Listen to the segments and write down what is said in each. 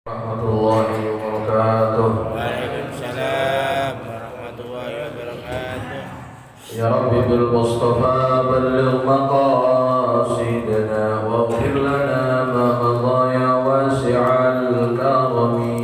Warahmatullahi wabarakatuh. Waalaikumsalam warahmatullahi wabarakatuh. Ya Rabbi bil Mustafa balligh maqasidana waghfir lana ma madha ya wasi'al karami.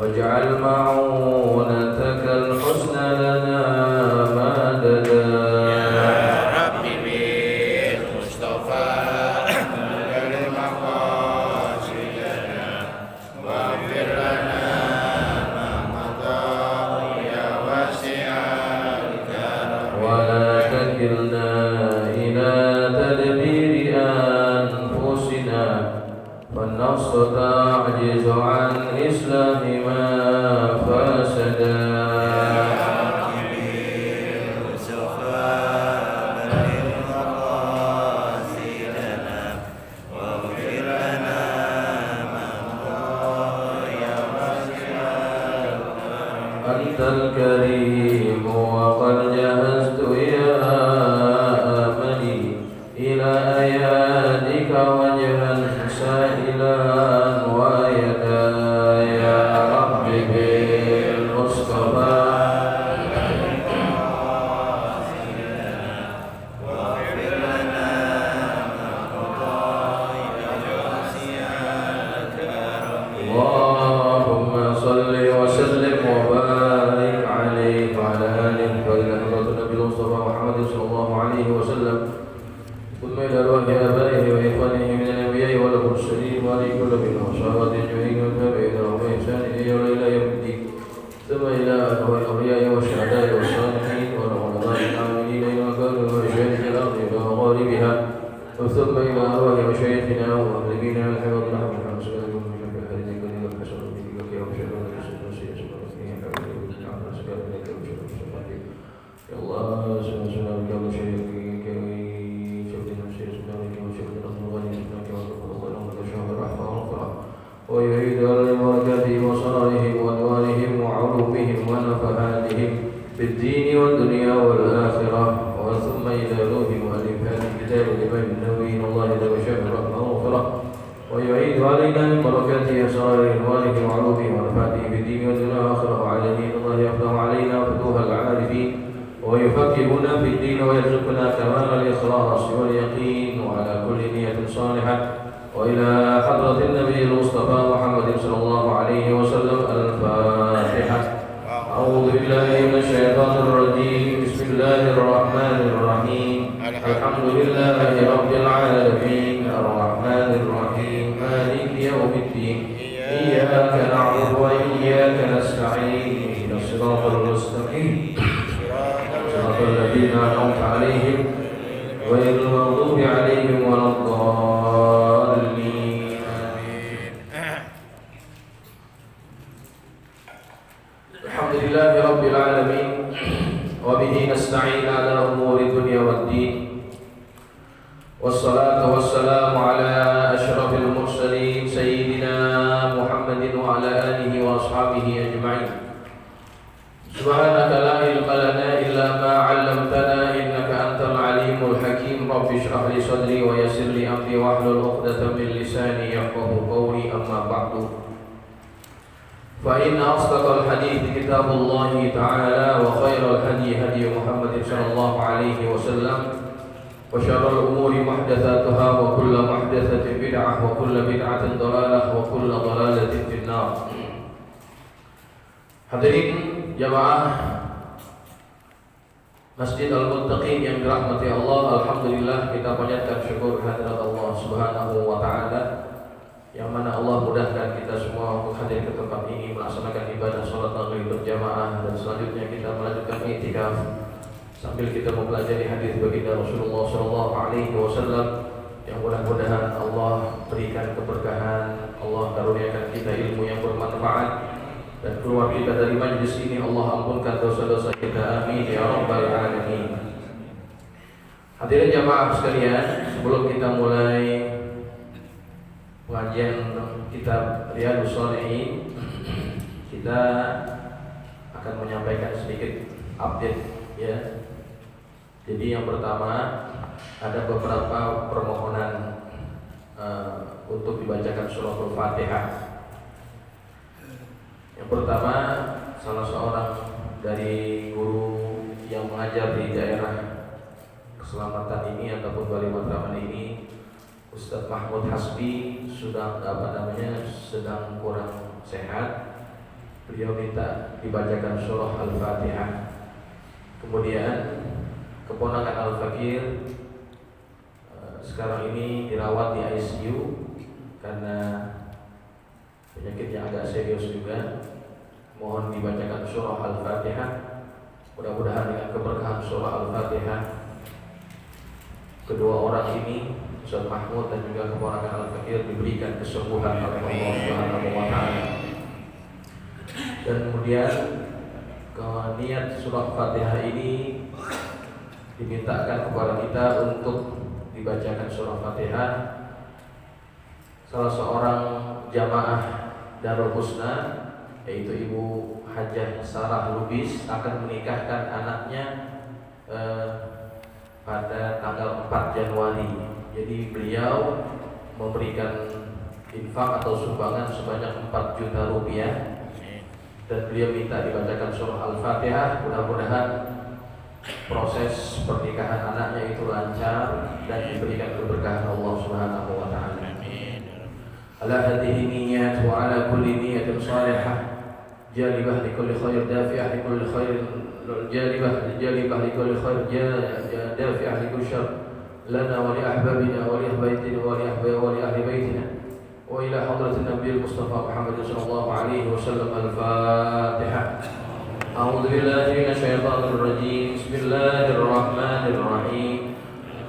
واجعل معونتك الحسنى لنا مددا يا ربي بالمصطفى بلغ مقاصدنا واغفر لنا ما مضى يا واسع الكرم ولا تكلنا إلى تدبير أنفسنا فالنفس تعجز عن إصلاح ما فسدا أنت الكريم وقد جهزت يا آملي إلى أيادك وجها سائلا ويدا يا رب بالمصطفى اللهم صل وسلم وبارك عليه وعلى آله وإلى حضرة النبي المصطفى محمد صلى الله عليه وسلم ثم إلى أرواح آبائه وإخوانه من الأنبياء والمرسلين وعلى كل من وصحبه أجمعين والتابعين لهم بإحسان إلى يوم الدين ثم إلى أرواح الأولياء والشهداء والصالحين والعلماء العاملين إلى مكارم ومشايخ الأرض ومغاربها ثم إلى أرواح مشايخنا ومغربينا الحفظ لهم الحمد لله Ya Allah, subhanahu wa ta'ala syai'in kami syai'in syai'in syai'in ويعيد على بركاتهم وصلاحهم وأنوارهم وعلومهم ونفحاتهم في الدين والدنيا والآخرة وثم إلى روح مؤلف هذا الكتاب الإمام النووي الله ذو شأن رحمه وغفرة ويعيد علينا من بركاته أسرار أنواره وعلومه ونفحاته في الدين والدنيا والآخرة وعلى دين الله يفتح علينا فتوح العارفين ويفقهنا في الدين ويرزقنا كمال الإخلاص واليقين وعلى كل نية صالحة وإلى حضرة النبي المصطفى محمد صلى الله عليه وسلم الفاتحة. أعوذ بالله من الشيطان الرجيم. بسم الله الرحمن الرحيم. الحمد لله رب العالمين الرحمن الرحيم مالك يوم الدين إياك نعبد وإياك نستعين اهدنا الصراط المستقيم صراط الذين أنعمت عليهم غير المغضوب عليهم ولا الضالين. الحمد لله رب العالمين وبه نستعين على أمور الدنيا والدين والصلاة والسلام على أشرف المرسلين سيدنا محمد وعلى آله وأصحابه أجمعين. سبحانك لا علم لنا إلا ما علمتنا إنك أنت العليم الحكيم. رب اشرح لي صدري ويسر لي أمري واحلل عقدة من لساني يفقهوا قولي. أما بعد فإن أصدق الحديث كتاب الله تعالى وخير الهدي هدي محمد صلى الله عليه وسلم وشر الأمور محدثاتها وكل محدثة بدعة وكل بدعة ضلالة وكل ضلالة في النار. Hadirin jamaah Masjid Al-Muttaqin yang dirahmati Allah, alhamdulillah kita panjatkan syukur hadirat Allah Subhanahu wa taala yang mana Allah mudahkan kita semua untuk hadir ke tempat ini melaksanakan ibadah salat maghrib berjamaah dan selanjutnya kita melanjutkan i'tikaf sambil kita mempelajari hadis baginda Rasulullah sallallahu alaihi wasallam yang mudah-mudahan Allah berikan keberkahan, Allah karuniakan kita ilmu yang bermanfaat dan keluar kita dari majlis ini Allah ampunkan dosa-dosa kita, amin ya rabbal alamin. Hadirin jamaah sekalian, sebelum kita mulai pengajian kitab Riyadhus Shalihin, kita akan menyampaikan sedikit update ya. Jadi yang pertama, ada beberapa permohonan untuk dibacakan suratul Fatihah. Yang pertama, salah seorang dari guru yang mengajar di daerah Keselamatan ini ataupun Bali Matraman ini, Ustadz Mahmud Hasbi, sudah sedang kurang sehat. Beliau minta dibacakan surah Al-Fatihah. Kemudian keponakan Al-Fakir sekarang ini dirawat di ICU karena penyakit yang agak serius juga. Mohon dibacakan surah Al-Fatihah. Mudah-mudahan dengan keberkahan surah Al-Fatihah, kedua orang ini, Ustaz Mahmud dan juga keponakan Al-Fakir, diberikan kesembuhan oleh Allah Subhanahu wa taala. Dan kemudian niat surah Fatihah ini dimintakan kepada kita untuk dibacakan surah Fatihah. Salah seorang jamaah Darul Husna, yaitu Ibu Hajah Sarah Lubis, akan menikahkan anaknya pada tanggal 4 Januari. Jadi beliau memberikan infak atau sumbangan sebanyak 4 juta rupiah, dan beliau minta dibacakan surah Al-Fatihah. Mudah-mudahan proses pernikahan anaknya itu lancar dan diberikan keberkahan Allah Subhanahu wa taala. Ala hadhihi niyyat wa ala kulli niyyatin shalihah jalibah likulli khair dafi'ah likulli khair jalibah likulli khair dafi'ah likulli syarr lana wa li ahbabina wa li ahbaitina wa li ahli baitina wa ila hadratin nabiyil mustafa Muhammad sallallahu alaihi wasallam. Al-Fatihah. A'udzu billahi minasyaitonir rajim. Bismillahirrahmanirrahim.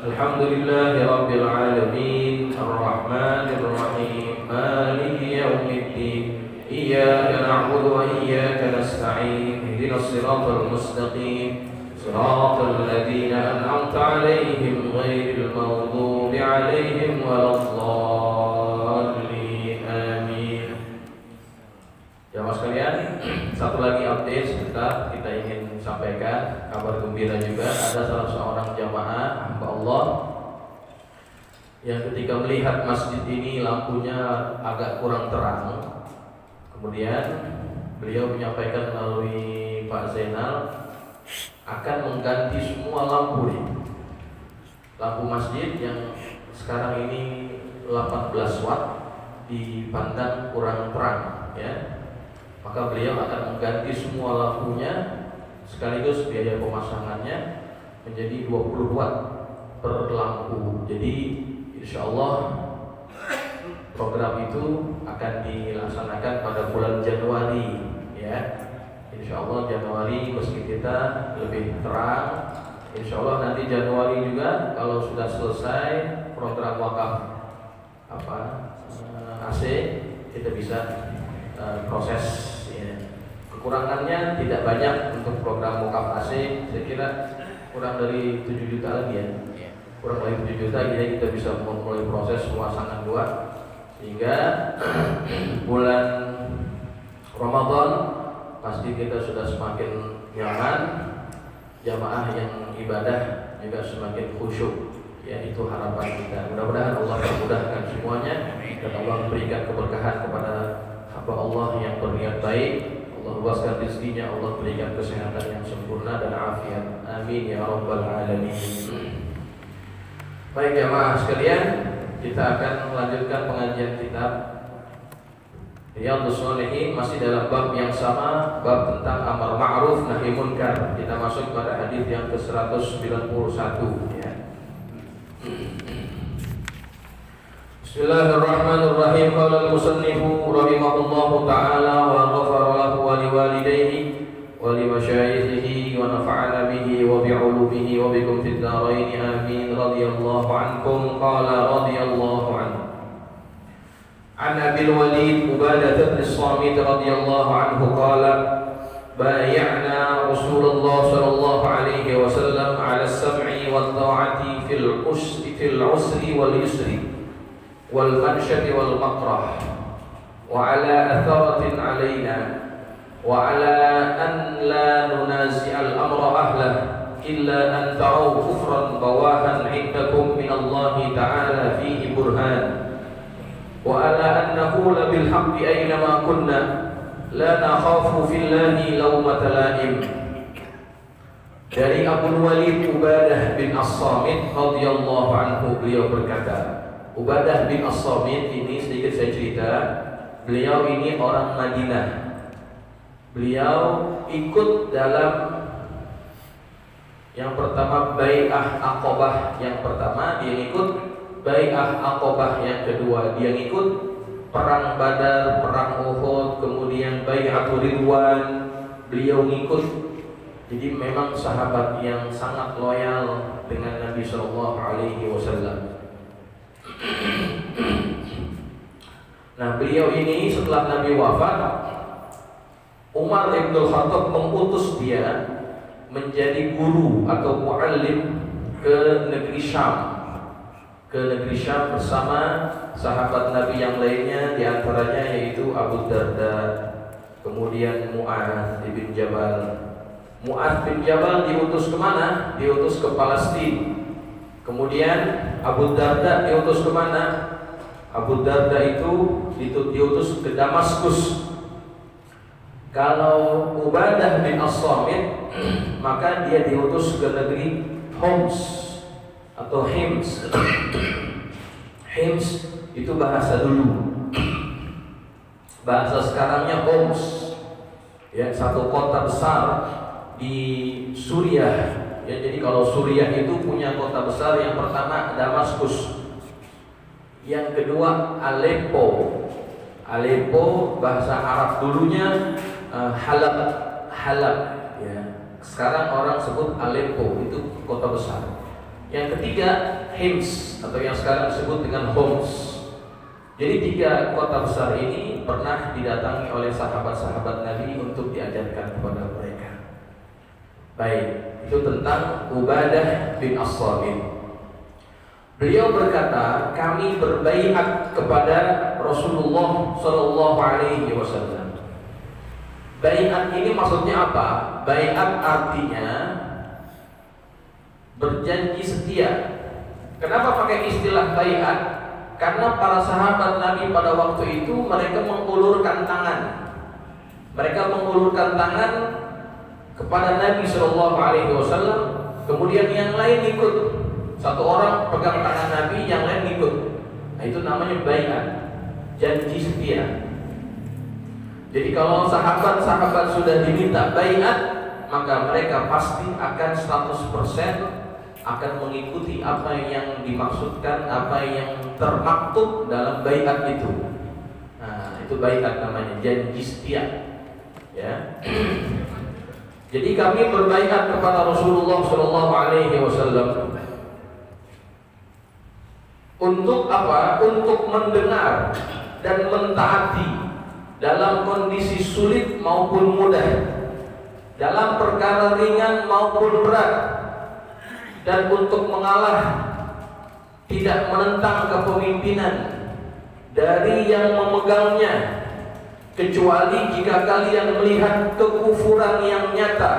Alhamdulillahi rabbil alamin, arrahmanir rahim, maliki yaumiddin. Iyyaka na'budu wa iyyaka nasta'in. Ihdinas siratal mustaqim, siratal ladzina an'amta 'alaihim ghairil maghdubi 'alaihim waladdallin. Amin. Jamaah sekalian, satu lagi update sebentar kita ingin sampaikan, kabar gembira juga. Ada salah seorang jamaah hamba Allah yang ketika melihat masjid ini lampunya agak kurang terang, kemudian beliau menyampaikan melalui Pak Zainal akan mengganti semua lampu nih. Lampu masjid yang sekarang ini 18 watt dipandang kurang terang ya. Maka beliau akan mengganti semua lampunya, sekaligus biaya pemasangannya menjadi 20 watt per lampu. Jadi insya Allah program itu akan dilaksanakan pada bulan Januari ya. Insya Allah Januari meski kita lebih terang. Insya Allah nanti Januari juga kalau sudah selesai program wakaf AC, kita bisa proses ya. Kekurangannya tidak banyak untuk program wakaf AC. Saya kira kurang dari 7 juta lagi ya. Kurang dari 7 juta, jadi kita bisa memulai proses pemasangan dua, sehingga bulan Ramadan pasti kita sudah semakin nyaman, jamaah yang ibadah juga semakin khusyuk ya. Itu harapan kita. Mudah-mudahan Allah memudahkan semuanya dan Allah memberikan keberkahan kepada hamba Allah yang berniat baik. Allah luaskan rezekinya, Allah berikan kesehatan yang sempurna dan afiat. Amin ya rabbal alamin. Baik jamaah sekalian, kita akan melanjutkan pengajian kitab Riyadhus Shalihin, masih dalam bab yang sama, bab tentang amar ma'ruf nahi munkar. Kita masuk pada hadis yang ke-191 ya. Bismillahirrahmanirrahim. Qala al-musannifu rahimahullahu ta'ala wa ghafara lahu wa liwalidayhi wa limasyayikhihi wa nafa'ana bihi wa bi'ulumihi wa bikum fid dharain amin. Radiyallahu ankum. Qala radiyallahu anhu an Abil Walid Ubadah bin Samit radhiyallahu anhu qala بايعنا رسول الله صلى الله عليه وسلم على السمع والطاعة في العسر واليسر والمنشط والمكره وعلى أثرة علينا وعلى أن لا ننازع الأمر أهله إلا أن تروا كفرا بواها عندكم من الله تعالى فيه برهان وعلى أن نقول بالحق أينما كنا لا نخاف في الله لومة لائم. Dari Abu Walid Ubadah bin As-Samit radhiyallahu anhu, beliau berkata, Ubadah bin As-Samit ini sedikit saya cerita, beliau ini orang Madinah. Beliau ikut dalam yang pertama Bai'ah Aqabah, yang pertama dia ikut Bai'ah Aqabah, yang kedua dia ikut perang Badar, perang Uhud, kemudian Bai'atul Ridwan, beliau ngikut. Jadi memang sahabat yang sangat loyal dengan Nabi Sallallahu Alaihi Wasallam. Nah, beliau ini setelah Nabi wafat, Umar bin Khattab mengutus dia menjadi guru atau muallim ke negeri Syam. Ke negeri Syam bersama sahabat Nabi yang lainnya, diantaranya yaitu Abu Darda, kemudian Mu'adz bin Jabal. Mu'adz bin Jabal diutus kemana? Diutus ke Palestina. Kemudian Abu Darda diutus kemana? Abu Darda itu diutus ke Damaskus. Kalau Ubadah bin As-Samit maka dia diutus ke negeri Homs atau Hims. Hims itu bahasa dulu. Bahasa sekarangnya Homs. Ya, satu kota besar di Suriah. Ya, jadi kalau Suriah itu punya kota besar, yang pertama Damaskus, yang kedua Aleppo. Aleppo bahasa Arab dulunya Halab. Ya. Sekarang orang sebut Aleppo, itu kota besar. Yang ketiga Hims atau yang sekarang disebut dengan Homs. Jadi tiga kota besar ini pernah didatangi oleh sahabat-sahabat Nabi untuk diajarkan kepada mereka. Baik, itu tentang Ubadah bin As-Samit. Beliau berkata, kami berbaiat kepada Rasulullah Sallallahu Alaihi Wasallam. Baiat ini maksudnya apa? Baiat artinya berjanji setia. Kenapa pakai istilah baiat? Karena para sahabat Nabi pada waktu itu mereka mengulurkan tangan. Mereka mengulurkan tangan kepada Nabi Sallallahu Alaihi Wasallam, kemudian yang lain ikut. Satu orang pegang tangan Nabi, yang lain ikut. Nah, itu namanya baiat, janji setia. Jadi kalau sahabat-sahabat sudah diminta baiat, maka mereka pasti akan 100% akan mengikuti apa yang dimaksudkan, apa yang termaktub dalam baiat itu. Nah, itu baiat namanya, janji setia. Ya. Jadi kami berbaiat kepada Rasulullah Shallallahu Alaihi Wasallam untuk apa? Untuk mendengar dan mentaati dalam kondisi sulit maupun mudah, dalam perkara ringan maupun berat, dan untuk mengalah, tidak menentang kepemimpinan dari yang memegangnya, kecuali jika kalian melihat kekufuran yang nyata,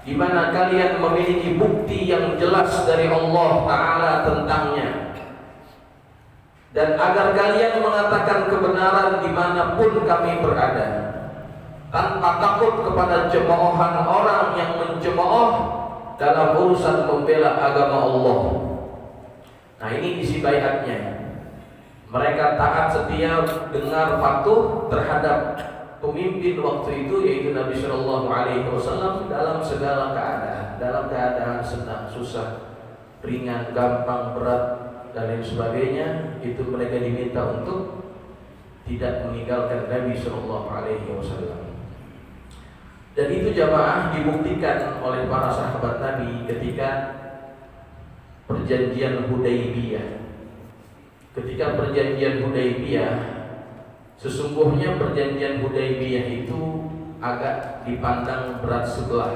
di mana kalian memiliki bukti yang jelas dari Allah Ta'ala tentangnya, dan agar kalian mengatakan kebenaran dimanapun kami berada, tanpa takut kepada cemoohan orang yang mencemooh dalam urusan membela agama Allah. Nah, ini isi baiatnya. Mereka taat setia, dengar patuh terhadap pemimpin waktu itu, yaitu Nabi Shallallahu Alaihi Wasallam, dalam segala keadaan, dalam keadaan senang, susah, ringan, gampang, berat, dan lain sebagainya. Itu mereka diminta untuk tidak meninggalkan Nabi Shallallahu Alaihi Wasallam. Dan itu jamaah dibuktikan oleh para sahabat Nabi ketika perjanjian Hudaybiyah. Ketika perjanjian Hudaybiyah, sesungguhnya perjanjian Hudaybiyah itu agak dipandang berat sebelah.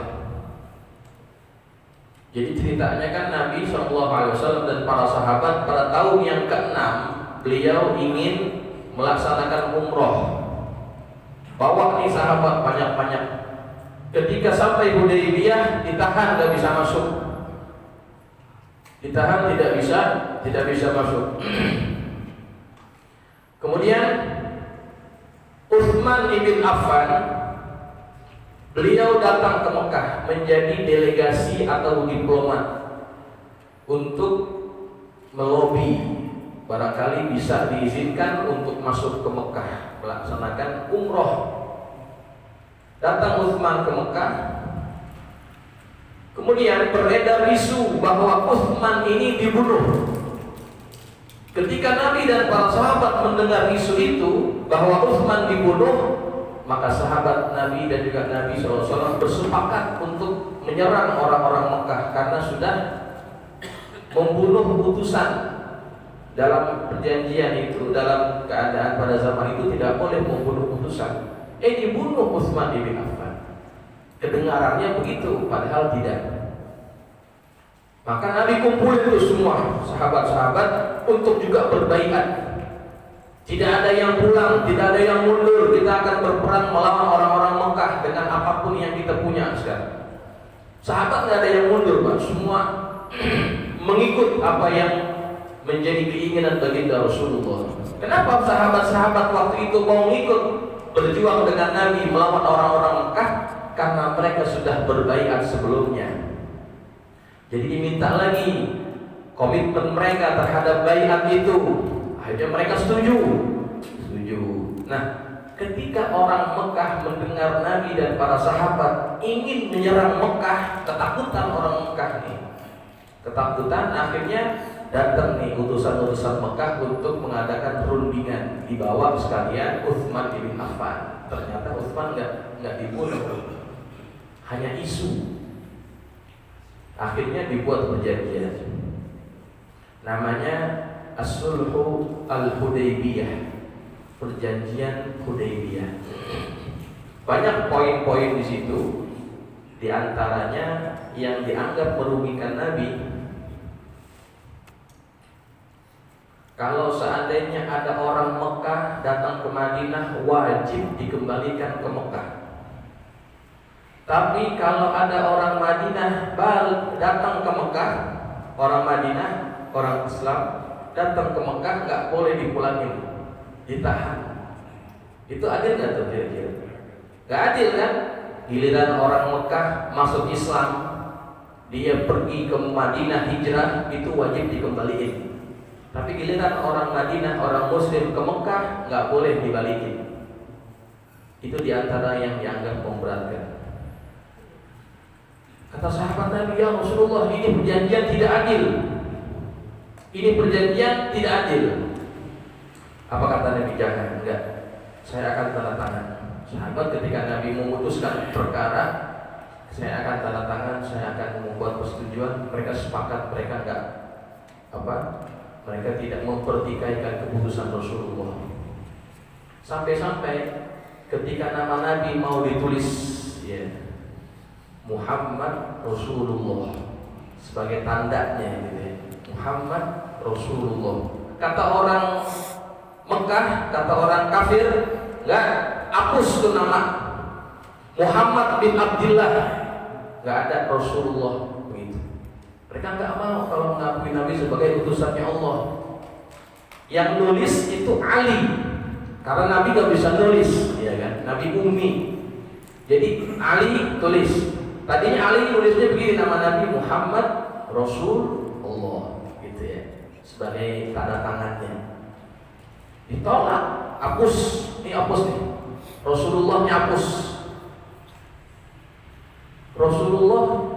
Jadi ceritanya kan Nabi SAW dan para sahabat pada tahun yang ke-6 beliau ingin melaksanakan umroh. Bawa nih sahabat banyak-banyak. Ketika sampai Hudaybiyah ditahan, nggak bisa masuk. Ditahan, tidak bisa masuk. Kemudian Utsman bin Affan, beliau datang ke Mekah menjadi delegasi atau diplomat untuk melobi barangkali bisa diizinkan untuk masuk ke Mekah melaksanakan umroh. Datang Utsman ke Mekah. Kemudian beredar isu bahwa Utsman ini dibunuh. Ketika Nabi dan para sahabat mendengar isu itu bahwa Utsman dibunuh, maka sahabat Nabi dan juga Nabi SAW bersepakat untuk menyerang orang-orang Mekah karena sudah membunuh utusan. Dalam perjanjian itu, dalam keadaan pada zaman itu tidak boleh membunuh utusan. Dibunuh Utsman bin Affan. Kedengarannya begitu, padahal tidak. Maka Nabi kumpul itu semua sahabat-sahabat untuk juga berbaiat. Tidak ada yang pulang, tidak ada yang mundur. Kita akan berperang melawan orang-orang Mekah dengan apapun yang kita punya sekarang. Sahabat tidak ada yang mundur, Pak. Semua mengikut apa yang menjadi keinginan baginda Rasulullah. Kenapa sahabat-sahabat waktu itu mau ikut berjuang dengan Nabi melawan orang-orang Mekah? Karena mereka sudah berbaiat sebelumnya. Jadi diminta lagi komitmen mereka terhadap baiat itu. Akhirnya mereka setuju. Nah, ketika orang Mekah mendengar Nabi dan para sahabat ingin menyerang Mekah, ketakutan orang Mekah nih. Ketakutan, akhirnya datang nih utusan-utusan Mekah untuk mengadakan perundingan, dibawa sekalian Utsman bin Affan. Ternyata Utsman nggak dibunuh, hanya isu. Akhirnya dibuat perjanjian, namanya As-Sulhu Al-Hudaybiyah, perjanjian Hudaybiyah. Banyak poin-poin di situ, diantaranya yang dianggap merugikan Nabi. Kalau seandainya ada orang Mekah datang ke Madinah, wajib dikembalikan ke Mekah. Tapi kalau ada orang Madinah datang ke Mekah, orang Madinah, orang Islam datang ke Mekah, nggak boleh dipulangin, ditahan. Itu adil nggak tuh kira-kira? Nggak adil kan? Giliran orang Mekah masuk Islam, dia pergi ke Madinah hijrah, itu wajib dikembaliin. Tapi giliran orang Madinah, orang Muslim ke Mekah, nggak boleh dibalikin. Itu diantara yang dianggap memberatkan. Kata sahabat Nabi, ya Rasulullah, ini perjanjian tidak adil. Ini perjanjian tidak adil. Apa kata Nabi? Jangan, enggak. Saya akan tanda tangan. Sahabat ketika Nabi memutuskan perkara, saya akan tanda tangan, saya akan membuat persetujuan. Mereka sepakat, mereka enggak mereka tidak mempertikaikan keputusan Rasulullah. Sampai-sampai ketika nama Nabi mau ditulis, ya, Muhammad Rasulullah sebagai tandanya, gitu ya. Muhammad Rasulullah. Kata orang Mekah, kata orang kafir, enggak, hapus tuh nama Muhammad bin Abdullah, enggak ada Rasulullah begitu. Mereka enggak mau kalau mengakui Nabi sebagai utusannya Allah. Yang nulis itu Ali, karena Nabi enggak bisa nulis, ya kan? Nabi ummi. Jadi Ali tulis. Tadinya Ali nulisnya begini, nama Nabi Muhammad Rasulullah, gitu ya, sebagai tanda tangannya. Ditolak, hapus nih, Rasulullahnya hapus. Rasulullah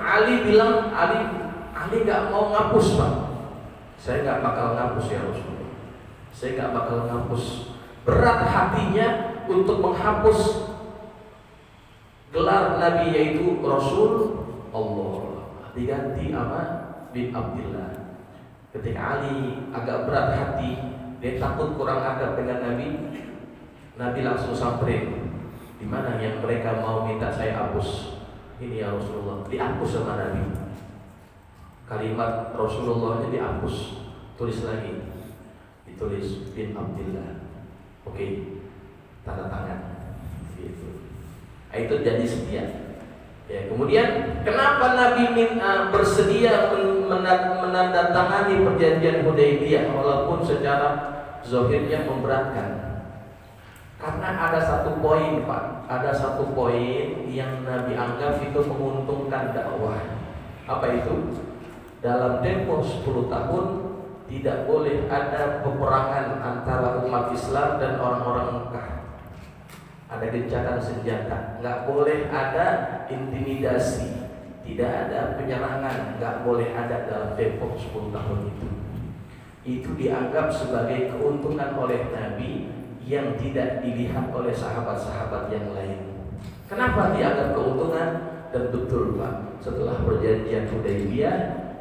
Ali bilang, Ali nggak mau ngapus, Pak. Saya nggak bakal ngapus ya Rasulullah. Saya nggak bakal ngapus. Berat hatinya untuk menghapus gelar Nabi yaitu Rasul Allah, diganti sama bin Abdullah. Ketika Ali agak berat hati, dia takut kurang adab dengan Nabi, Nabi langsung samperin, di mana yang mereka mau minta saya hapus. ini ya Rasulullah, dihapus sama Nabi. Kalimat Rasulullahnya dihapus, tulis lagi, ditulis bin Abdillah. Oke, tanda tangan. Gitu. Nah, itu jadi setia. Ya, kemudian kenapa Nabi bersedia menandatangani perjanjian Hudaybiyah walaupun secara zahirnya memberatkan? Karena ada satu poin, Pak. Ada satu poin yang Nabi anggap itu menguntungkan dakwah. Apa itu? Dalam tempo 10 tahun tidak boleh ada peperangan antara umat Islam dan orang-orang Mekah. Ada gencatan senjata, nggak boleh ada intimidasi, tidak ada penyerangan, nggak boleh ada dalam tempo 10 tahun itu. Itu dianggap sebagai keuntungan oleh Nabi yang tidak dilihat oleh sahabat-sahabat yang lain. Kenapa dianggap keuntungan? Dan betul, Pak, setelah perjanjian Hudaybiyah,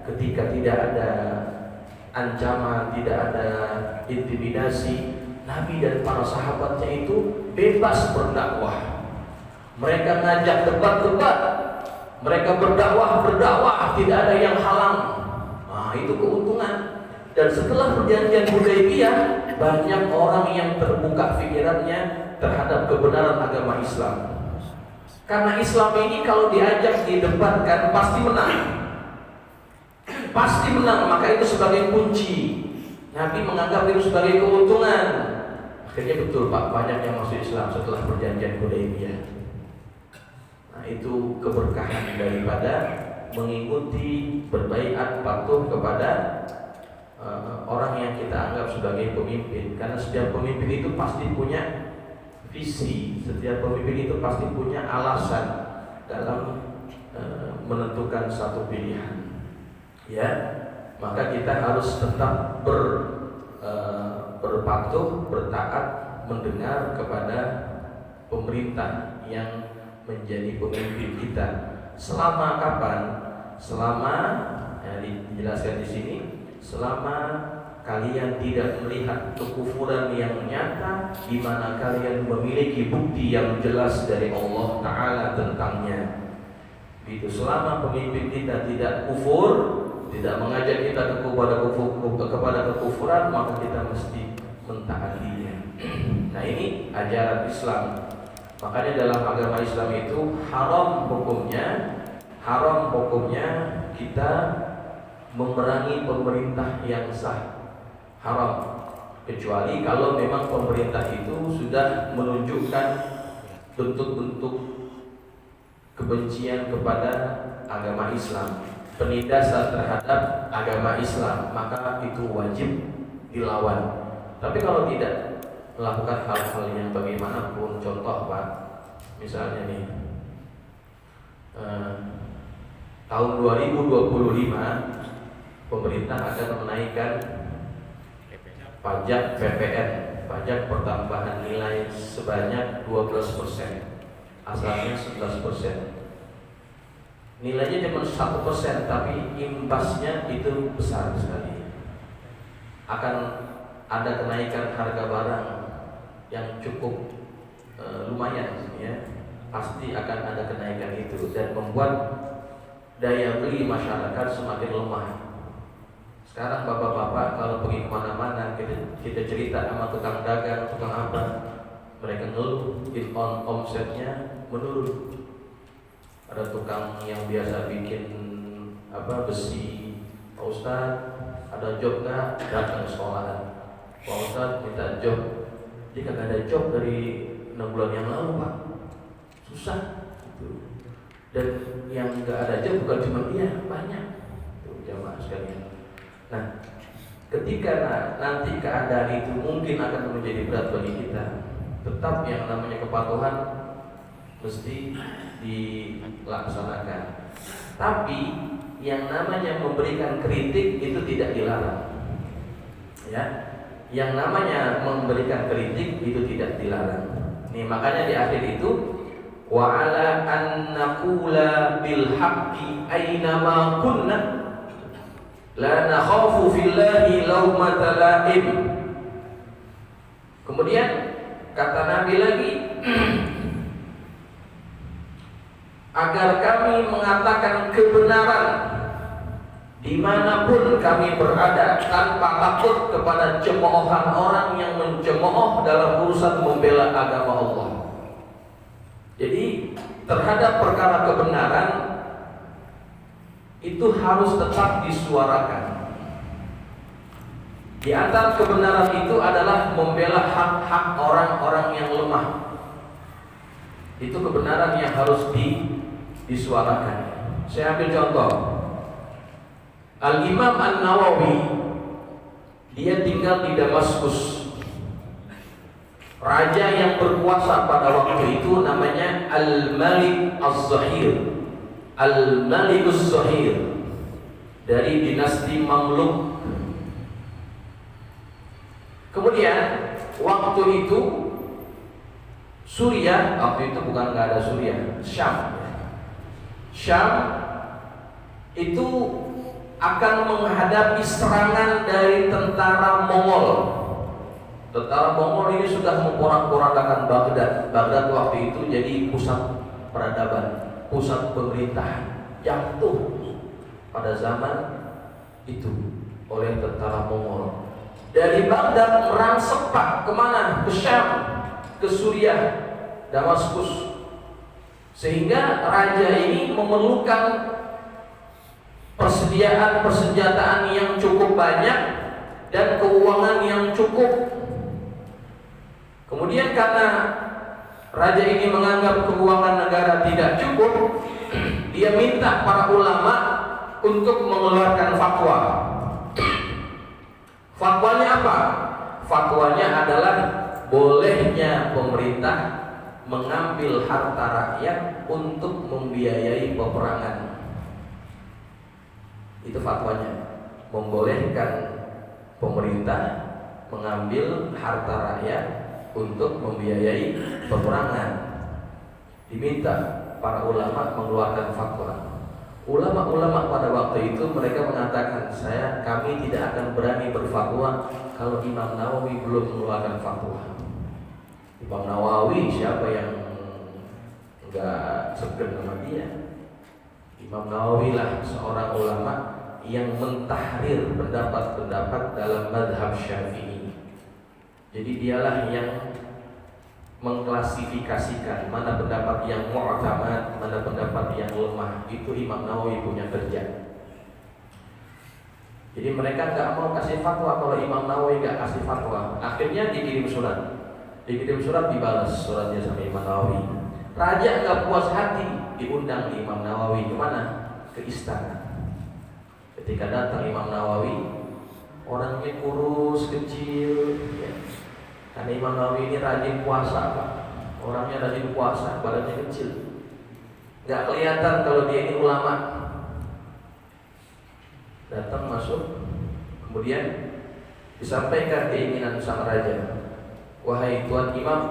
ketika tidak ada ancaman, tidak ada intimidasi, Nabi dan para sahabatnya itu bebas berdakwah. Mereka ngajak debat-debat, mereka berdakwah, tidak ada yang halang. Nah, itu keuntungan. Dan setelah perjanjian Hudaybiyah, banyak orang yang terbuka pikirannya terhadap kebenaran agama Islam. Karena Islam ini kalau diajak didebatkan pasti menang. Pasti menang, maka itu sebagai kunci. Nabi menganggap itu sebagai keuntungan. Akhirnya betul, Pak, banyak yang masuk Islam setelah perjanjian Hudaybiyah. Nah, itu keberkahan daripada mengikuti berbaiat patuh kepada orang yang kita anggap sebagai pemimpin. Karena setiap pemimpin itu pasti punya visi, setiap pemimpin itu pasti punya alasan dalam menentukan satu pilihan. Ya, maka kita harus tetap berpatuh, bertaat, mendengar kepada pemerintah yang menjadi pemimpin kita. Selama kapan? Selama dijelaskan di sini, selama kalian tidak melihat kekufuran yang nyata, di mana kalian memiliki bukti yang jelas dari Allah Ta'ala tentangnya. Itu selama pemimpin kita tidak kufur, tidak mengajak kita kepada kekufuran, maka kita mesti mentaatinya. Nah, ini ajaran Islam. Makanya dalam agama Islam itu haram hukumnya kita memerangi pemerintah yang sah. Haram, kecuali kalau memang pemerintah itu sudah menunjukkan bentuk-bentuk kebencian kepada agama Islam, penindasan terhadap agama Islam, maka itu wajib dilawan. Tapi kalau tidak melakukan hal-hal yang bagaimanapun, contoh, Pak, misalnya nih, tahun 2025 pemerintah akan menaikkan pajak PPN, pajak pertambahan nilai sebanyak 12%, asalnya 11%. Nilainya cuma 1%, tapi imbasnya itu besar sekali. Akan ada kenaikan harga barang yang cukup lumayan, ya. Pasti akan ada kenaikan itu dan membuat daya beli masyarakat semakin lemah. Sekarang bapak-bapak kalau pergi kemana-mana, kita cerita sama tukang dagang, tukang apa, mereka ngeluh, omsetnya menurun. Ada tukang yang biasa bikin besi, Pak Ustadz, ada job nggak? Datang ke sekolahan, Pak Ustadz minta job. Dia kagak ada job dari 6 bulan yang lalu, Pak. Susah. Dan yang nggak ada job bukan cuma dia, banyak. Tuh, jamaah sekalian. Nah, ketika nanti keadaan itu mungkin akan menjadi berat bagi kita, tetap yang namanya kepatuhan mesti dilaksanakan. Tapi yang namanya memberikan kritik itu tidak dilarang. Ya, yang namanya memberikan kritik itu tidak dilarang. Nih, makanya di akhir itu wa ala an naqula bil haqqi aina ma kunna la nakhafu fillahi laumata laim. Kemudian kata Nabi lagi, agar kami mengatakan kebenaran dimanapun kami berada tanpa takut kepada cemoohan orang yang mencemooh dalam urusan membela agama Allah. Jadi terhadap perkara kebenaran itu harus tetap disuarakan. Di antara kebenaran itu adalah membela hak-hak orang-orang yang lemah. Itu kebenaran yang harus disuarakan. Saya ambil contoh. Al-Imam An-Nawawi, dia tinggal di Damaskus. Raja yang berkuasa pada waktu itu namanya Al-Malik Az-Zahir. Al-Malik Az-Zahir dari dinasti Mamluk. Kemudian waktu itu Suriah, waktu itu bukan nggak ada Suriah, Syam itu akan menghadapi serangan dari tentara Mongol. Tentara Mongol ini sudah memporak-porandakan Baghdad. Baghdad waktu itu jadi pusat peradaban, pusat pemerintahan, jatuh pada zaman itu oleh tentara Mongol. Dari Baghdad merangsek kemana? Ke Syam, ke Suriah, Damaskus. Sehingga raja ini memerlukan persediaan persenjataan yang cukup banyak dan keuangan yang cukup. Kemudian karena raja ini menganggap keuangan negara tidak cukup, dia minta para ulama untuk mengeluarkan fatwa. Fatwanya apa? Fatwanya adalah bolehnya pemerintah mengambil harta rakyat untuk membiayai peperangan. Itu fatwanya, membolehkan pemerintah mengambil harta rakyat untuk membiayai peperangan. Diminta para ulama mengeluarkan fatwa. Ulama-ulama pada waktu itu mereka mengatakan, kami tidak akan berani berfatwa kalau Imam Nawawi belum mengeluarkan fatwa. Imam Nawawi siapa yang enggak segan sama dia? Imam Nawawi lah seorang ulama yang mentahrir pendapat-pendapat dalam mazhab Syafi'i. Jadi dialah yang mengklasifikasikan mana pendapat yang mu'tamad, mana pendapat yang lemah. Itu Imam Nawawi punya kerja. Jadi mereka nggak mau kasih fatwa kalau Imam Nawawi nggak kasih fatwa. Akhirnya dikirim surat. Dikirim surat, dibalas suratnya sama Imam Nawawi. Raja nggak puas hati, diundang Imam Nawawi kemana? Ke istana. Ketika datang Imam Nawawi, orangnya kurus, kecil, ya. Karena Imam Nawawi ini rajin puasa, Pak. Orangnya rajin puasa, badannya kecil. Nggak kelihatan kalau dia ini ulama. Datang masuk, kemudian disampaikan keinginan sang raja. Wahai Tuan Imam,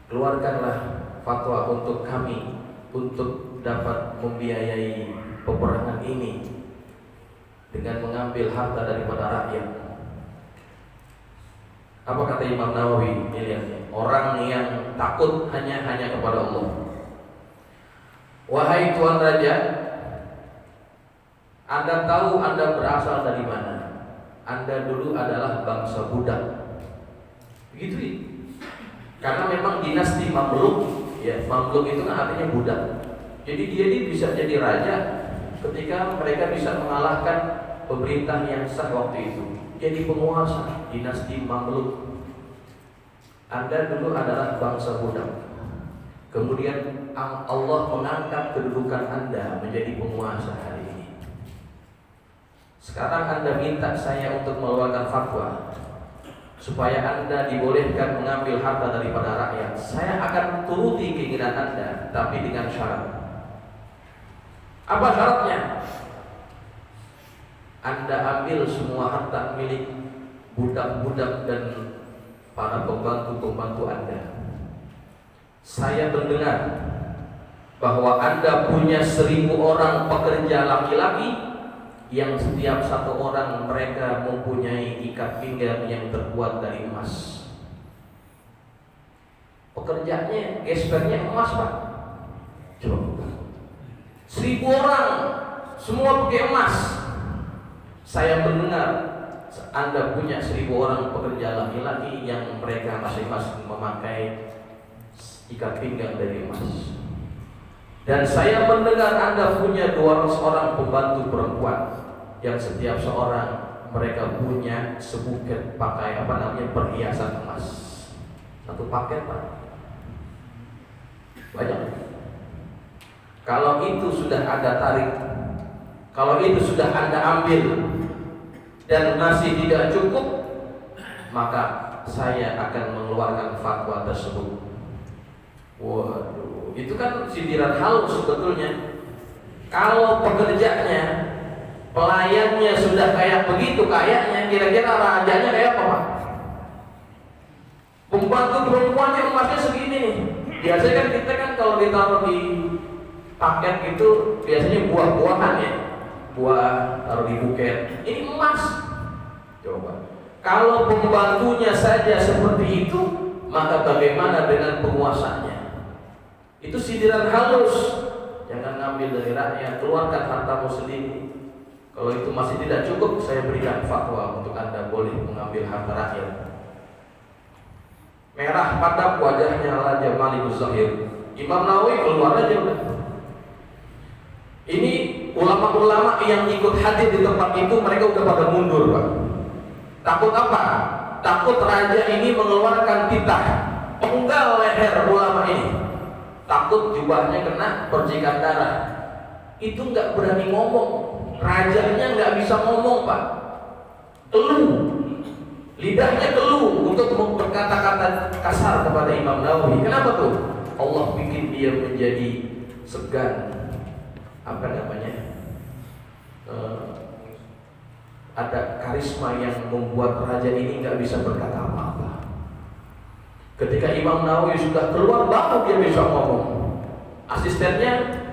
keluarkanlah fatwa untuk kami untuk dapat membiayai peperangan ini dengan mengambil harta daripada rakyat. Apa kata Imam Nawawi? Lihatnya, orang yang takut hanya kepada Allah. Wahai Tuan Raja, Anda tahu Anda berasal dari mana? Anda dulu adalah bangsa budak. Begitu ya? Karena memang dinasti Mamluk, ya, Mamluk itu kan artinya budak. Jadi dia ini bisa jadi raja ketika mereka bisa mengalahkan pemerintah yang sah waktu itu. Jadi penguasa dinasti Mamluk. Anda dulu adalah bangsa budak. Kemudian Allah mengangkat kedudukan Anda menjadi penguasa hari ini. Sekarang Anda minta saya untuk mengeluarkan fatwa supaya Anda dibolehkan mengambil harta daripada rakyat. Saya akan turuti keinginan Anda, tapi dengan syarat. Apa syaratnya? Anda ambil semua harta milik budak-budak dan para pembantu-pembantu Anda. Saya mendengar bahwa Anda punya 1000 orang pekerja laki-laki yang setiap satu orang mereka mempunyai ikat pinggang yang terbuat dari emas. Pekerjaannya, gespernya emas, Pak. Coba 1000 orang semua pakai emas. Saya mendengar Anda punya 1000 orang pekerja laki-laki yang mereka masing-masing memakai ikat pinggang dari emas. Dan saya mendengar Anda punya 200 orang pembantu perempuan yang setiap seorang mereka punya sebuket pakai perhiasan emas. Satu paket, Pak. Banyak. Kalau itu sudah Anda tarik, kalau itu sudah Anda ambil dan masih tidak cukup, maka saya akan mengeluarkan fatwa tersebut. Waduh, itu kan sindiran halus sebetulnya. Kalau pekerjanya, pelayannya sudah kayak begitu kayaknya, kira-kira rajanya kayak apa, Pak? Pembantu perempuannya emasnya segini nih. Biasanya kan kita kan kalau ditaruh di paket itu biasanya buah-buahan ya, buah taruh di buket. Ini emas. Coba. Kalau pembantunya saja seperti itu, maka bagaimana dengan penguasanya? Itu sindiran halus. Jangan ngambil dari rakyat, keluarkan hartamu sendiri. Kalau itu masih tidak cukup, saya berikan fatwa untuk Anda boleh mengambil harta rakyat. Merah padam wajahnya Raja Malikul Zahir. Imam Nawawi keluar aja udah. Ini ulama-ulama yang ikut hadir di tempat itu mereka udah pada mundur, Pak. Takut apa? Takut raja ini mengeluarkan titah penggal leher ulama ini. Takut jubahnya kena percikan darah. Itu nggak berani ngomong. Rajanya nggak bisa ngomong, Pak. Keluh. Lidahnya keluh untuk berkata-kata kasar kepada Imam Nawawi. Kenapa tuh? Allah bikin dia menjadi segan. Apa namanya? Ada karisma yang membuat raja ini nggak bisa berkata apa-apa. Ketika Imam Nawawi sudah keluar, baru dia bisa ngomong. Asistennya,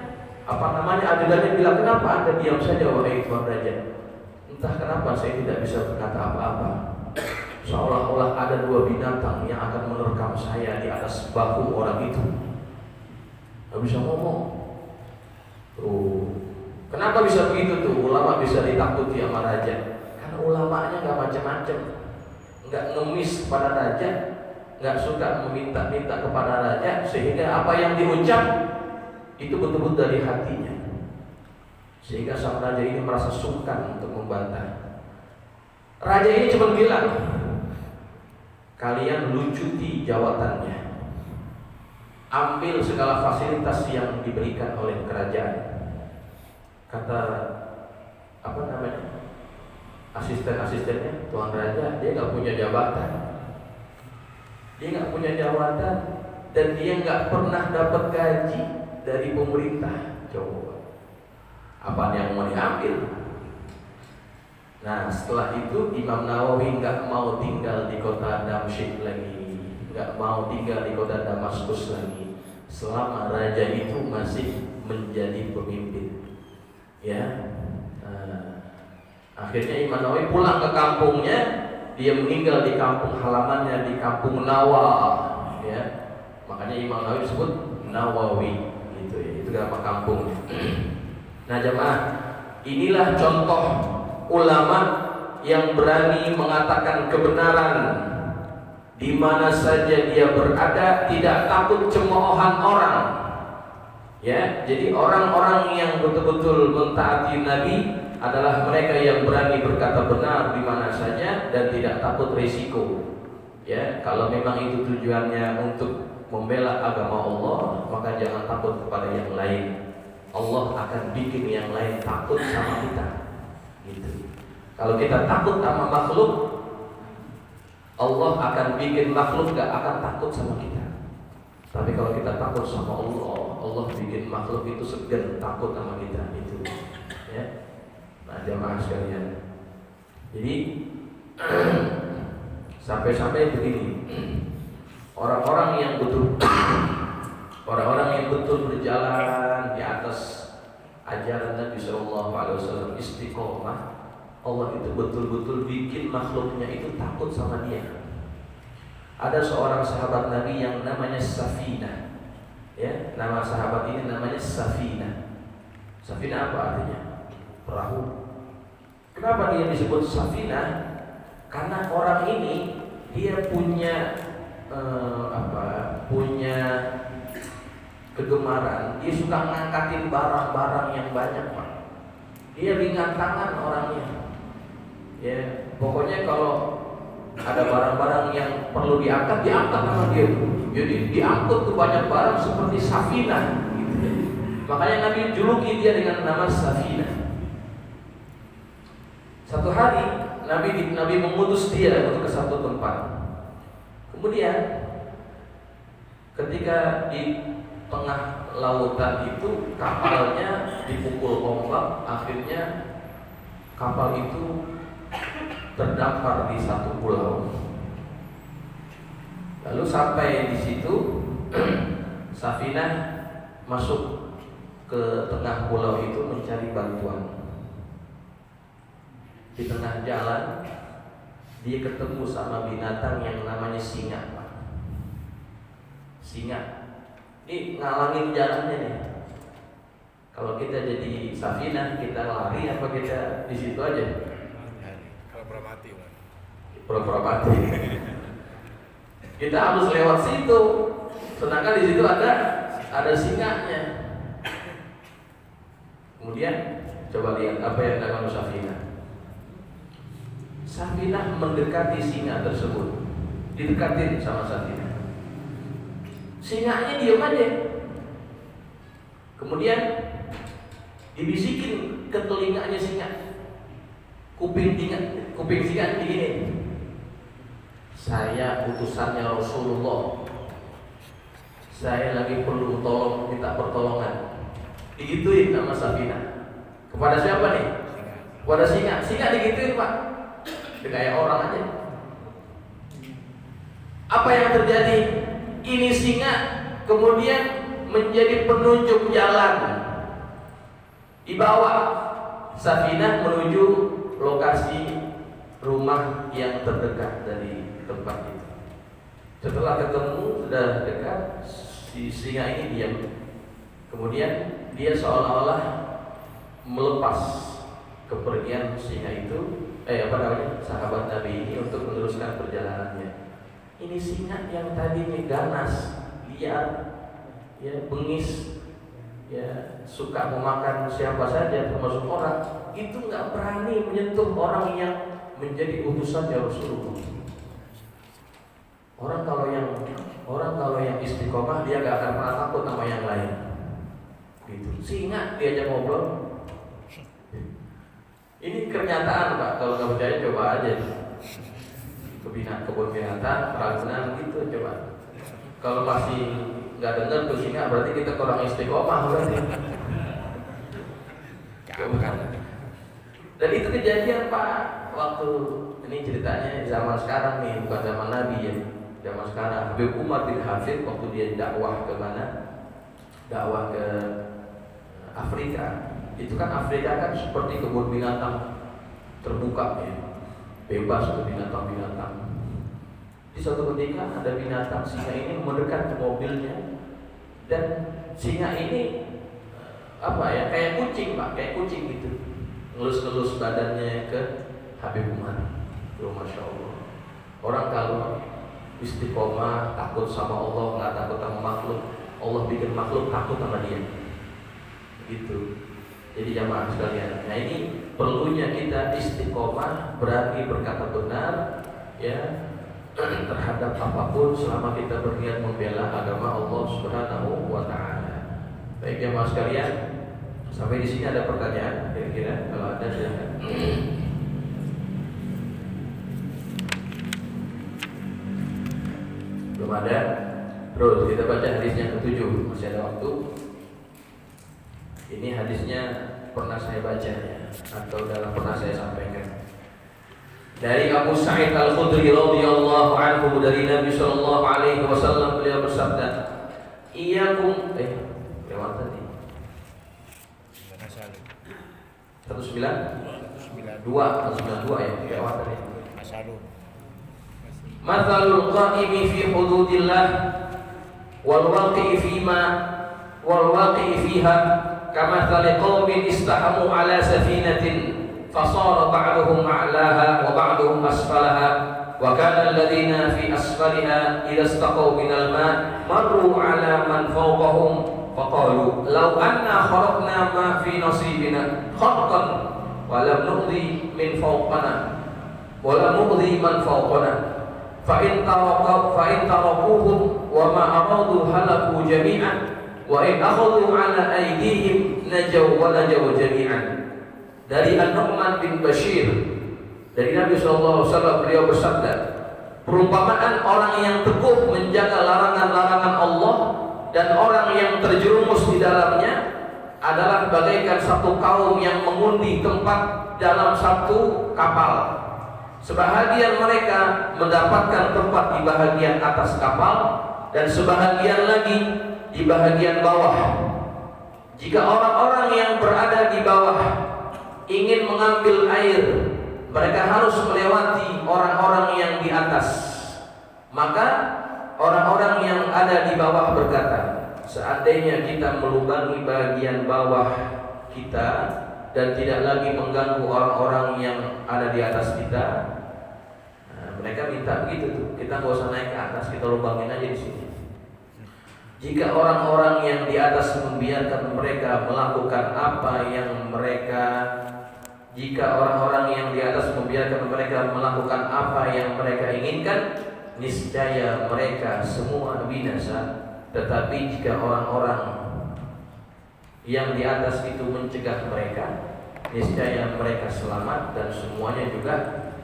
adegannya bilang, kenapa Anda diam saja wahai Tuan Raja? Entah kenapa saya tidak bisa berkata apa-apa. Seolah-olah ada 2 binatang yang akan menerkam saya di atas bahu orang itu. Gak bisa ngomong. Kenapa bisa begitu tuh? Ulama bisa ditakuti sama raja. Karena ulamanya gak macam-macam, gak ngemis kepada raja, gak suka meminta-minta kepada raja, sehingga apa yang diucap itu betul-betul dari hatinya. Sehingga sang raja ini merasa sungkan untuk membantah. Raja ini cuma bilang, kalian lucuti jawatannya, ambil segala fasilitas yang diberikan oleh kerajaan. Kata asisten-asistennya, Tuan Raja, dia nggak punya jabatan, dan dia nggak pernah dapat gaji dari pemerintah. Coba, apa yang mau diambil? Nah, setelah itu Imam Nawawi nggak mau tinggal di kota Damsyik lagi, nggak mau tinggal di kota Damaskus lagi, selama raja itu masih menjadi pemimpin. Ya, akhirnya Imam Nawawi pulang ke kampungnya. Dia meninggal di kampung halamannya, di kampung Nawa. Ya, makanya Imam Nawawi disebut Nawawi, gitu ya. Itu nama kampungnya. Nah, jamaah, inilah contoh ulama yang berani mengatakan kebenaran di mana saja dia berada, tidak takut cemoohan orang. Ya, jadi orang-orang yang betul-betul mentaati Nabi adalah mereka yang berani berkata benar di mana saja dan tidak takut risiko. Ya, kalau memang itu tujuannya untuk membela agama Allah, maka jangan takut kepada yang lain. Allah akan bikin yang lain takut sama kita. Gitu. Kalau kita takut sama makhluk, Allah akan bikin makhluk gak akan takut sama kita. Tapi kalau kita takut sama Allah, Allah bikin makhluk itu segan takut sama kita. Itu, ya. Nah, jamaah sekalian. Jadi sampai-sampai begini, orang-orang yang betul berjalan di atas ajaran Nabi Sallallahu Alaihi Wasallam, istiqomah, Allah itu betul-betul bikin makhluknya itu takut sama dia. Ada seorang sahabat Nabi yang namanya Safinah. Ya, nama sahabat ini namanya Safinah. Safinah apa artinya? Perahu. Kenapa dia disebut safinah? Karena orang ini dia punya punya kegemaran. Dia suka ngangkatin barang-barang yang banyak, Pak. Dia ringan tangan orangnya. Ya, pokoknya kalau ada barang-barang yang perlu diangkat, diangkat sama dia. Jadi diangkut tuh banyak barang seperti safinah. Gitu. Makanya Nabi juluki dia dengan nama Safinah. Satu hari Nabi mengutus dia untuk ke satu tempat. Kemudian ketika di tengah lautan itu kapalnya dipukul ombak, akhirnya kapal itu terdampar di satu pulau. Lalu sampai di situ Safinah masuk ke tengah pulau itu mencari bantuan. Di tengah jalan dia ketemu sama binatang yang namanya singa, Pak. Singa. Ini ngalangin jalannya nih. Kalau kita jadi Safinah, kita lari apa kita di situ aja? Pura-pura mati, Pak. Pura-pura mati. Kita harus lewat situ. Sedangkan di situ ada singanya. Kemudian coba lihat apa yang dilakukan Safinah. Safinah mendekati singa tersebut, didekatin sama Safinah. Singanya diam aja. Kemudian dibisikin ke telinganya singa. Kuping singa begini. Saya utusannya Rasulullah. Saya lagi perlu minta pertolongan. Digituin sama Safinah. Kepada siapa nih? Kepada singa. Singa digituin, Pak. Kayak orang aja. Apa yang terjadi? Ini singa kemudian menjadi penunjuk jalan. Dibawa Safinah menuju lokasi rumah yang terdekat dari tempat itu. Setelah ketemu sudah dekat, si singa ini diam. Kemudian dia seolah-olah melepas kepergian singa itu. Sahabat Nabi ini untuk meneruskan perjalanannya. Ini singa yang tadinya ganas, liar, ya, bengis, ya, suka memakan siapa saja termasuk orang, itu nggak berani menyentuh orang yang menjadi utusan ya Rasulullah. Orang kalau yang istiqomah dia nggak akan pernah takut sama yang lain. Gitu. Singa diajak ngobrol. Ini kenyataan, Pak. Kalau nggak percaya coba aja kebun binatang, Ragunan gitu coba. Kalau masih nggak dengar tuh singa, berarti kita kurang istiqomah berarti. Dan itu kejadian, Pak. Waktu ini ceritanya zaman sekarang nih, bukan zaman Nabi ya. Zaman sekarang Habib Umar bin Hafid waktu dia dakwah ke mana? Dakwah ke Afrika. Itu kan Afrika kan seperti kebun binatang terbuka ya, bebas untuk binatang-binatang. Di suatu ketika ada binatang singa ini mendekat ke mobilnya, dan singa ini kayak kucing, Pak, kayak kucing gitu, ngelus-ngelus badannya ke Habib Umar. Masya Allah. Orang kalau istiqomah, takut sama Allah, nggak takut sama makhluk. Allah bikin makhluk takut sama dia. Gitu. Jadi jamaah sekalian, nah ini perlunya kita istiqomah, berani berkata benar, ya, terhadap apapun selama kita berniat membela agama Allah Subhanahu wa Ta'ala. Baik jamaah sekalian, sampai di sini ada pertanyaan kira-kira? Kalau ada silakan. Belum ada? Terus kita baca hadis yang ke-7, masih ada waktu. Ini hadisnya pernah saya baca ya, atau pernah saya sampaikan. Dari Abu Sa'id Al-Khudri radhiyallahu anhu, dari Nabi sallallahu alaihi wasallam, beliau bersabda, "Iyyakum lewat tadi. 192 ya, lewat tadi. Mathalul qa'imi fi hududillah wal waqi'i fiha kamathali qaumin istahamu ala safinatin fasara ba'duhum a'laha wa ba'duhum asfalaha wa kana alladhina fi asfaliha idza istaqaw minal ma' marru ala man fawqahum faqalu law anna kharaqna ma fi nasibina kharqan wa lam nu'dhi min fawqana wa lam nu'dhi man fawqana fa in tarakuhum wa ma aradu halaku jami'an wa in akhadhu ala aydihim najaw wa najaw jami'an. Dari An-Nu'man bin Bashir, dari Nabi SAW, beliau bersabda, perumpamaan orang yang teguh menjaga larangan-larangan Allah dan orang yang terjerumus di dalamnya adalah bagaikan satu kaum yang mengundi tempat dalam satu kapal. Sebahagian mereka mendapatkan tempat di bahagian atas kapal dan sebahagian lagi di bahagian bawah. Jika orang-orang yang berada di bawah ingin mengambil air, mereka harus melewati orang-orang yang di atas. Maka orang-orang yang ada di bawah berkata, seandainya kita melubangi bagian bawah kita dan tidak lagi mengganggu orang-orang yang ada di atas kita, mereka minta begitu tuh, kita nggak usah naik ke atas, kita lubangin aja di sini. Jika orang-orang yang di atas membiarkan mereka melakukan apa yang mereka Jika orang-orang yang di atas membiarkan mereka melakukan apa yang mereka inginkan, niscaya mereka semua binasa. Tetapi jika orang-orang yang di atas itu mencegah mereka, niscaya mereka selamat dan semuanya juga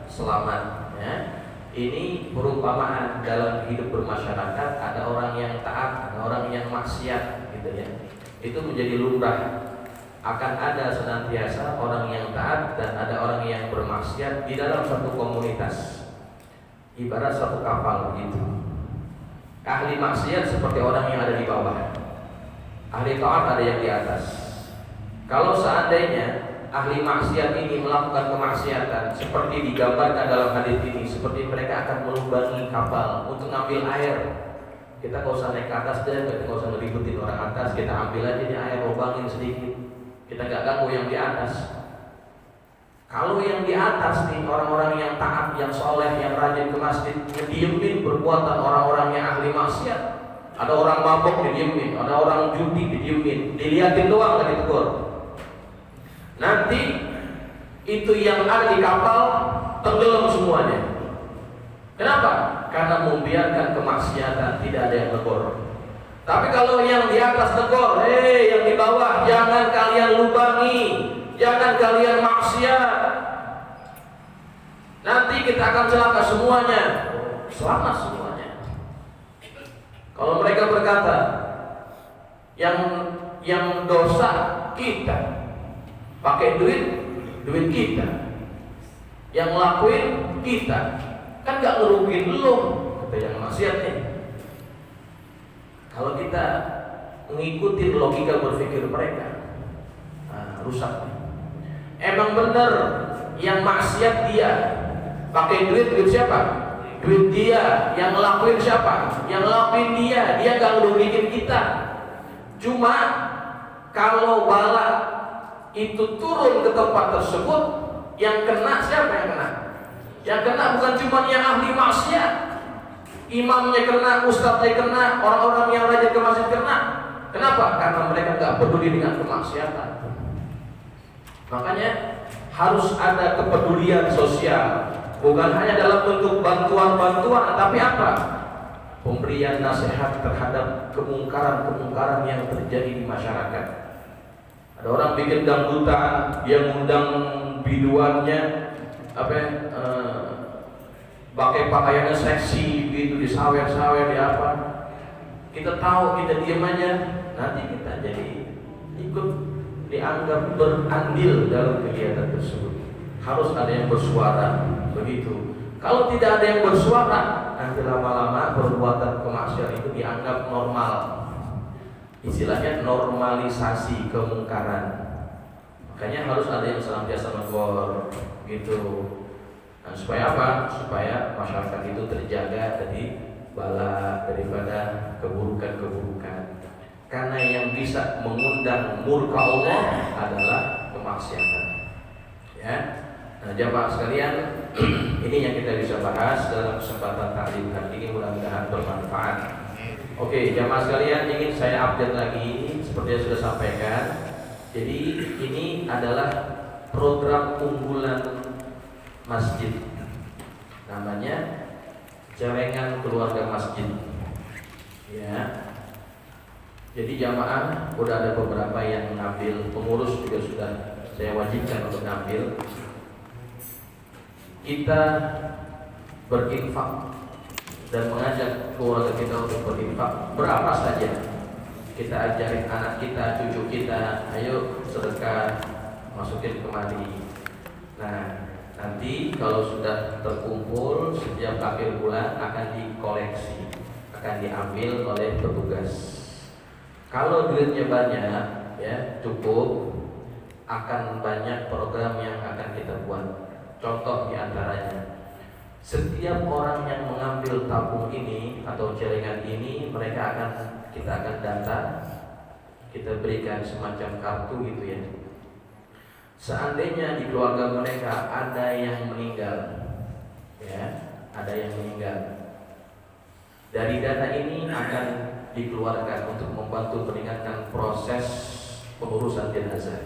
selamat. Ya. Ini perumpamaan dalam hidup bermasyarakat. Ada orang yang taat, ada orang yang maksiat, gitu ya. Itu menjadi lumrah. Akan ada senantiasa orang yang taat dan ada orang yang bermaksiat di dalam satu komunitas. Ibarat satu kapal begitu. Ahli maksiat seperti orang yang ada di bawah, ahli taat ada yang di atas. Kalau seandainya ahli maksiat ini melakukan kemaksiatan seperti digambarkan dalam hadis ini, seperti mereka akan melubangi kapal untuk ngambil air. Kita nggak usah naik ke atas deh, kita nggak usah ngeributin orang atas, kita ambil aja nih air, lubangin sedikit. Kita nggak ganggu yang di atas. Kalau yang di atas nih orang-orang yang taat, yang soleh, yang rajin ke masjid, ngediemin perbuatan orang-orang yang ahli maksiat. Ada orang mabuk didiemin, ada orang judi didiemin, dilihatin doang nggak ditegur. Nanti itu yang ada di kapal tenggelam semuanya. Kenapa? Karena membiarkan kemaksiatan, tidak ada yang tegur. Tapi kalau yang di atas tegur, yang di bawah jangan kalian lubangi, jangan kalian maksiat, nanti kita akan celaka semuanya, selamat semuanya. Kalau mereka berkata, yang dosa kita, pakai duit kita, yang ngelakuin kita, kan gak ngerugiin lo, kata yang maksiat nih. Kalau kita mengikuti logika berpikir mereka, rusak. Emang benar yang maksiat dia, pakai duit siapa? Duit dia. Yang ngelakuin siapa? Yang ngelakuin dia. Dia gak ngerugiin kita. Cuma kalau bala itu turun ke tempat tersebut, yang kena siapa yang kena? Yang kena bukan cuma yang ahli maksiat, imamnya kena, ustadznya kena, orang-orang yang rajin ke masjid kena. Kenapa? Karena mereka nggak peduli dengan kemaksiatan. Makanya harus ada kepedulian sosial, bukan hanya dalam bentuk bantuan-bantuan, tapi apa? Pemberian nasihat terhadap kemungkaran-kemungkaran yang terjadi di masyarakat. Ada orang bikin dangdutan, dia ngundang biduannya, pakai pakaiannya seksi gitu, disawer-sawer, di apa. Kita tahu, kita diam aja, nanti kita jadi ikut dianggap berandil dalam kegiatan tersebut. Harus ada yang bersuara, begitu. Kalau tidak ada yang bersuara, nanti lama-lama perbuatan kemaksiatan itu dianggap normal. Istilahnya normalisasi kemungkaran. Makanya harus ada yang senantiasa menegur, gitu. Nah, supaya apa? Supaya masyarakat itu terjaga dari bala, daripada keburukan-keburukan. Karena yang bisa mengundang murka Allah adalah kemaksiatan. Ya. Nah, jamaah sekalian, ini yang kita bisa bahas dalam kesempatan taklim kali ini, mudah-mudahan bermanfaat. Oke, jamaah sekalian, ingin saya update lagi seperti yang sudah sampaikan. Jadi ini adalah program unggulan masjid. Namanya Celengan Keluarga Masjid. Ya. Jadi jamaah udah ada beberapa yang mengambil, pengurus juga sudah saya wajibkan untuk mengambil. Kita berinfak dan mengajak keluarga kita untuk berinfak berapa saja. Kita ajarin anak kita, cucu kita, ayo sedekah, masukin kemari. Nah, nanti kalau sudah terkumpul setiap akhir bulan akan dikoleksi, akan diambil oleh petugas. Kalau duitnya banyak, ya cukup, akan banyak program yang akan kita buat. Contoh diantaranya, setiap orang yang mengambil tabung ini atau celengan ini, kita akan data, kita berikan semacam kartu gitu ya. Seandainya di keluarga mereka ada yang meninggal, ya, ada yang meninggal, dari data ini akan dikeluarkan untuk membantu meningkatkan proses pengurusan jenazah.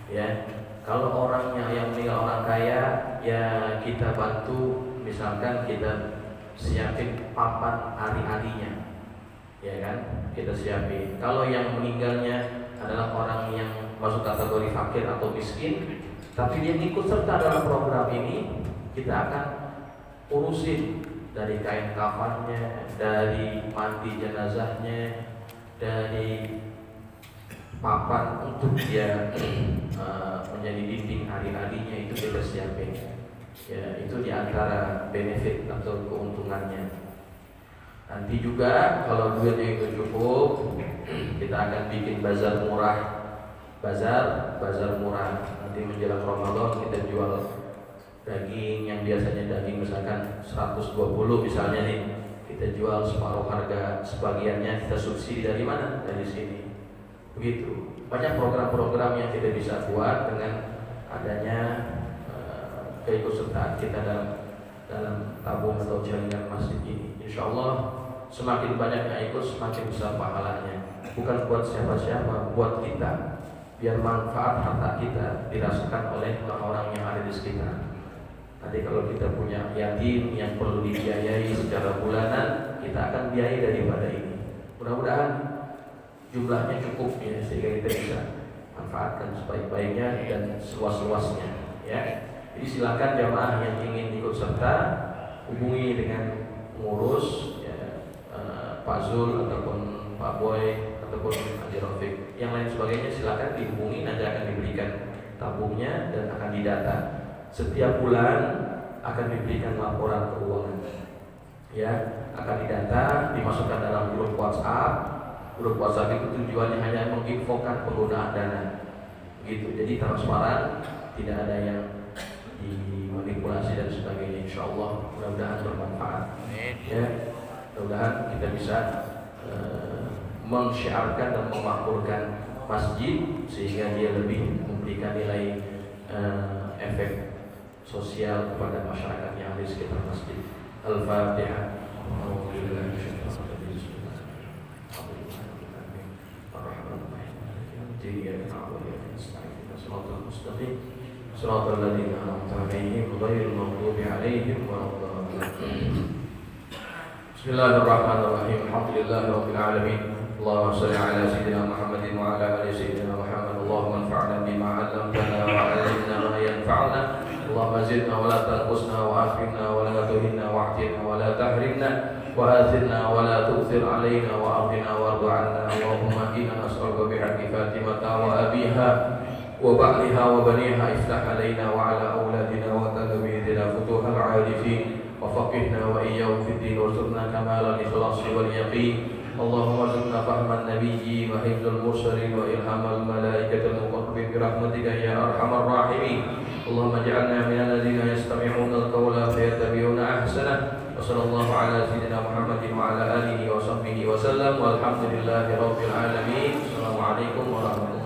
Ya, kalau orangnya yang meninggal orang kaya, ya kita bantu, misalkan kita siapin papan ari-arinya, ya kan, kita siapin. Kalau yang meninggalnya adalah orang yang masuk kategori fakir atau miskin, tapi dia ikut serta dalam program ini, kita akan urusin dari kain kafannya, dari mandi jenazahnya, dari papan untuk dia menjadi dinding hari-harinya, itu kita siapin. Ya, itu diantara benefit atau keuntungannya. Nanti juga kalau duitnya itu cukup, kita akan bikin bazar murah, bazar murah. Nanti menjelang Ramadan kita jual daging yang biasanya daging misalkan 120 misalnya nih, kita jual separuh harga, sebagiannya kita subsidi dari mana? Dari sini. Begitu. Banyak program-program yang kita bisa buat dengan adanya keikutsertaan kita dalam tabung atau jaringan masjid ini. Insya Allah semakin banyak yang ikut, semakin besar pahalanya. Bukan buat siapa-siapa, buat kita, biar manfaat harta kita dirasakan oleh orang-orang yang ada di sekitar. Nanti kalau kita punya yatim yang perlu dibiayai secara bulanan, kita akan biayai daripada ini. Mudah-mudahan jumlahnya cukup ya, sehingga kita bisa manfaatkan sebaik-baiknya dan seluas-luasnya ya. Jadi silakan jamaah yang ingin ikut serta, hubungi dengan pengurus ya, Pak Zul ataupun Pak Boy ataupun Haji Rafiq. Yang lain sebagainya silakan dihubungi, nanti akan diberikan tabungnya dan akan didata. Setiap bulan akan diberikan laporan keuangan, ya, akan didata, dimasukkan dalam grup WhatsApp. Grup WhatsApp itu tujuannya hanya menginfokan penggunaan dana, gitu. Jadi transparan, tidak ada yang dimanipulasi dan sebagainya. Insya Allah mudah-mudahan bermanfaat. Ya, mudah-mudahan kita bisa mensyiarkan dan memakmurkan masjid sehingga dia lebih memberikan nilai efek sosial kepada masyarakat yang ada di sekitar masjid. Al-Fatihah. Bismillahirrahmanirrahim. Alhamdulillahirabbil alamin. Allahumma shalli ala sayyidina Muhammadin wa ala ali sayyidina Muhammad. Allahumma anfa'na bima 'allamtana wa 'allimna ma yanfa'una. Allahumma zidna wa la tanqusna wa akrimna wa la tuhinna wa a'tina wa la tahrimna wa athirna wa la tu'thir alaina wa ardina warḍa 'anna. Allahumma inna nas'aluka bihaqqi Fatimata wa abiha wa ba'liha wa baniha iftah alaina wa ala auladina wa talmidina futuhal 'arifin wa faqihna wa iyyahum fid din warzuqna kamalal ikhlas wal yaqin. Allahumma zidna fahman nabiyyi wa hifdzal mursalin wa ilhamal malaikatil muqarrabin bi rahmatika ya arhamar rahimin. Allahumma ij'alna minal ladzina yastami'una al-qawla fayattabi'una ahsanah. Wassallallahu ala sayyidina Muhammadin wa ala alihi wa sahbihi wa sallam. Walhamdulillahi rabbil alamin. Assalamualaikum warahmatullahi wabarakatuh.